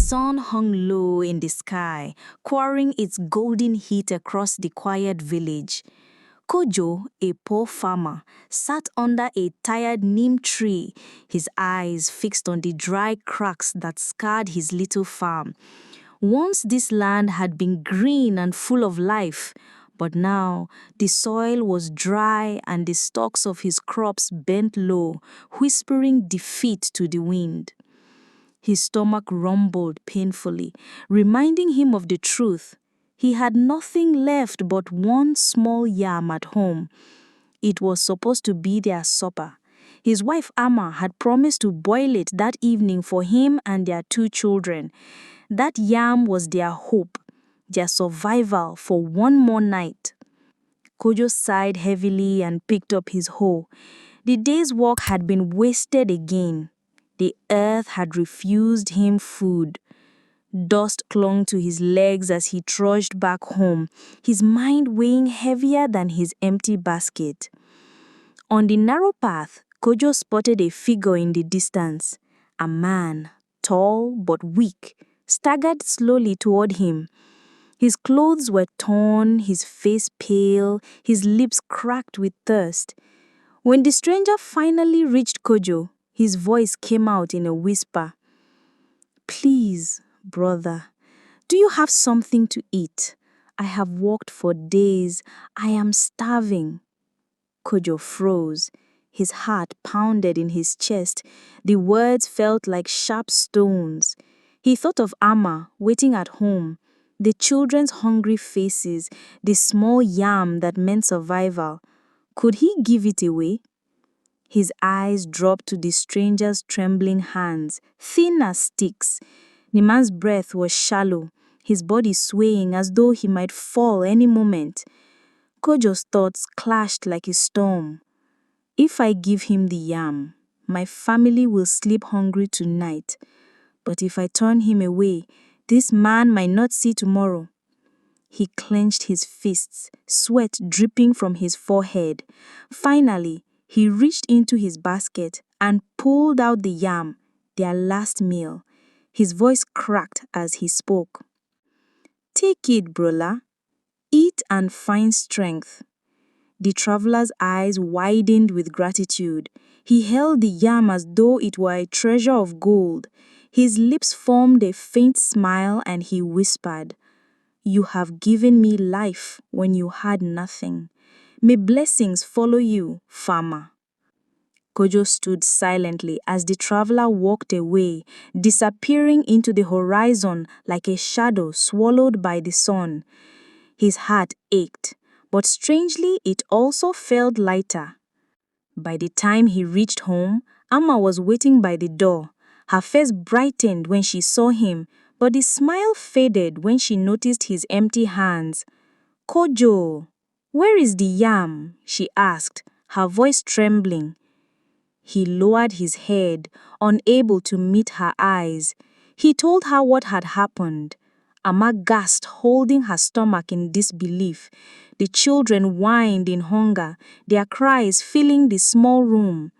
sun hung low in the sky, pouring its golden heat across the quiet village. Kojo, a poor farmer, sat under a tired neem tree, his eyes fixed on the dry cracks that scarred his little farm. Once this land had been green and full of life, but now the soil was dry and the stalks of his crops bent low, whispering defeat to the wind. His stomach rumbled painfully, reminding him of the truth. He had nothing left but one small yam at home. It was supposed to be their supper. His wife Amma had promised to boil it that evening for him and their 2 children. That yam was their hope, their survival for one more night. Kojo sighed heavily and picked up his hoe. The day's work had been wasted again. The earth had refused him food. Dust clung to his legs as he trudged back home, his mind weighing heavier than his empty basket. On the narrow path, Kojo spotted a figure in the distance. A man, tall but weak, staggered slowly toward him. His clothes were torn, his face pale, his lips cracked with thirst. When the stranger finally reached Kojo, his voice came out in a whisper. "Please, brother, do you have something to eat? I have walked for days. I am starving." Kojo froze. His heart pounded in his chest. The words felt like sharp stones. He thought of Amma waiting at home, the children's hungry faces, the small yam that meant survival. Could he give it away? His eyes dropped to the stranger's trembling hands, thin as sticks. The man's breath was shallow, his body swaying as though he might fall any moment. Kojo's thoughts clashed like a storm. If I give him the yam, my family will sleep hungry tonight. But if I turn him away, this man might not see tomorrow. He clenched his fists, sweat dripping from his forehead. Finally, he reached into his basket and pulled out the yam, their last meal. His voice cracked as he spoke. "Take it, Brola. Eat and find strength." The traveler's eyes widened with gratitude. He held the yam as though it were a treasure of gold. His lips formed a faint smile and he whispered, "You have given me life when you had nothing. May blessings follow you, farmer." Kojo stood silently as the traveler walked away, disappearing into the horizon like a shadow swallowed by the sun. His heart ached, but strangely it also felt lighter. By the time he reached home, Amma was waiting by the door. Her face brightened when she saw him, but the smile faded when she noticed his empty hands. "Kojo, where is the yam?" she asked, her voice trembling. He lowered his head, unable to meet her eyes. He told her what had happened. Amma gasped, holding her stomach in disbelief. The children whined in hunger, their cries filling the small room.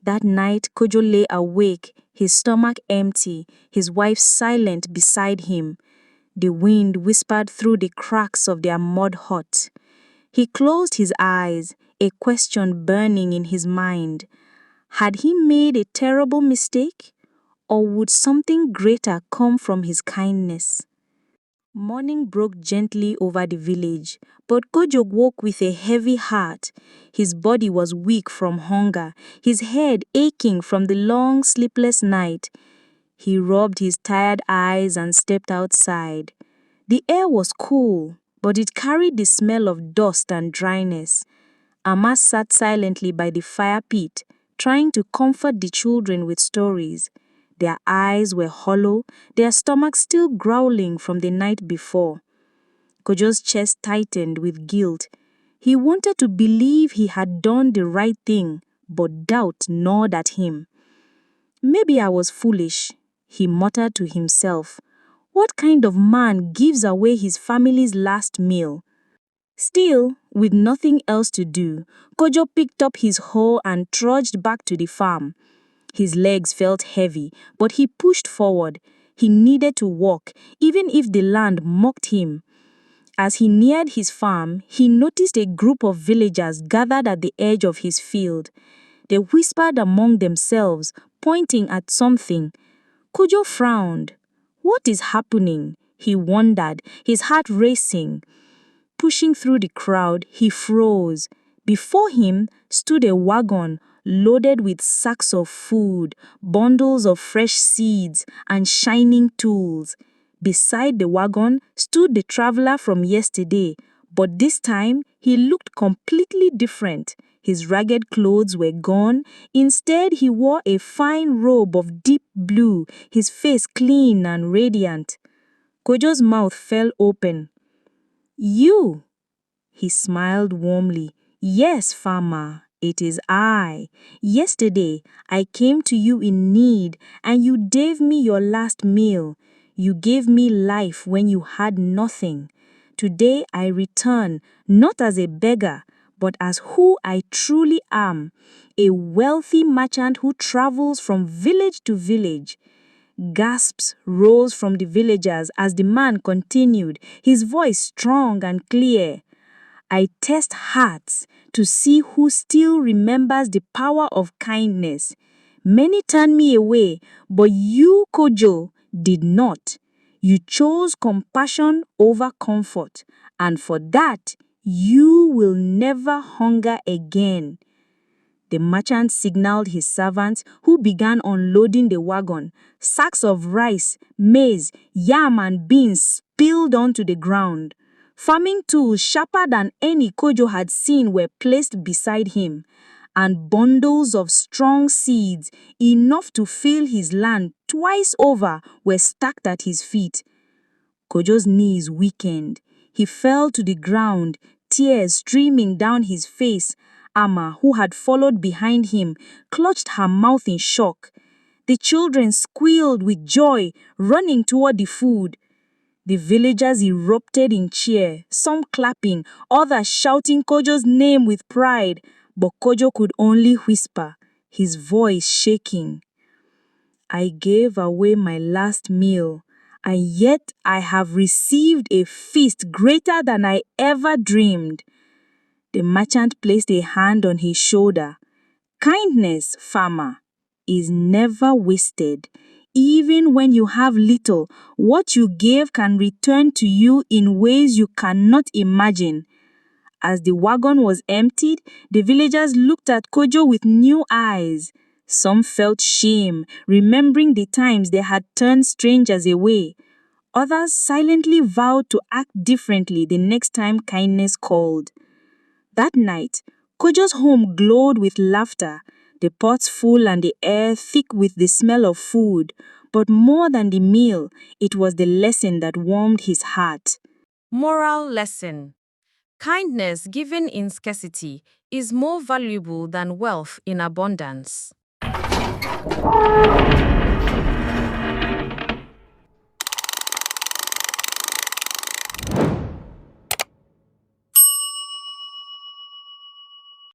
That night, Kojo lay awake, his stomach empty, his wife silent beside him. The wind whispered through the cracks of their mud hut. He closed his eyes, a question burning in his mind. Had he made a terrible mistake? Or would something greater come from his kindness? Morning broke gently over the village, but Kojo woke with a heavy heart. His body was weak from hunger, his head aching from the long sleepless night. He rubbed his tired eyes and stepped outside. The air was cool, but it carried the smell of dust and dryness. Amma sat silently by the fire pit, trying to comfort the children with stories. Their eyes were hollow, their stomachs still growling from the night before. Kojo's chest tightened with guilt. He wanted to believe he had done the right thing, but doubt gnawed at him. "Maybe I was foolish," he muttered to himself. "What kind of man gives away his family's last meal?" Still, with nothing else to do, Kojo picked up his hoe and trudged back to the farm. His legs felt heavy, but he pushed forward. He needed to walk, even if the land mocked him. As he neared his farm, he noticed a group of villagers gathered at the edge of his field. They whispered among themselves, pointing at something. Kojo frowned. What is happening? He wondered, his heart racing. Pushing through the crowd, he froze. Before him stood a wagon loaded with sacks of food, bundles of fresh seeds, and shining tools. Beside the wagon stood the traveler from yesterday, but this time he looked completely different. His ragged clothes were gone. Instead, he wore a fine robe of deep blue, his face clean and radiant. Kojo's mouth fell open. You? He smiled warmly. Yes, farmer, it is I. Yesterday, I came to you in need, and you gave me your last meal. You gave me life when you had nothing. Today I return, not as a beggar, but as who I truly am, a wealthy merchant who travels from village to village. Gasps rose from the villagers as the man continued, his voice strong and clear. I test hearts to see who still remembers the power of kindness. Many turned me away, but you, Kojo, did not. You chose compassion over comfort, and for that, you will never hunger again. The merchant signaled his servants, who began unloading the wagon. Sacks of rice, maize, yam, and beans spilled onto the ground. Farming tools sharper than any Kojo had seen were placed beside him, and bundles of strong seeds, enough to fill his land twice over, were stacked at his feet. Kojo's knees weakened. He fell to the ground, tears streaming down his face. Amma, who had followed behind him, clutched her mouth in shock. The children squealed with joy, running toward the food. The villagers erupted in cheer, some clapping, others shouting Kojo's name with pride. But Kojo could only whisper, his voice shaking. I gave away my last meal, and yet I have received a feast greater than I ever dreamed. The merchant placed a hand on his shoulder. Kindness, farmer, is never wasted. Even when you have little, what you gave can return to you in ways you cannot imagine. As the wagon was emptied, the villagers looked at Kojo with new eyes. Some felt shame, remembering the times they had turned strangers away. Others silently vowed to act differently the next time kindness called. That night, Kojo's home glowed with laughter, the pots full and the air thick with the smell of food. But more than the meal, it was the lesson that warmed his heart. Moral lesson. Kindness given in scarcity is more valuable than wealth in abundance.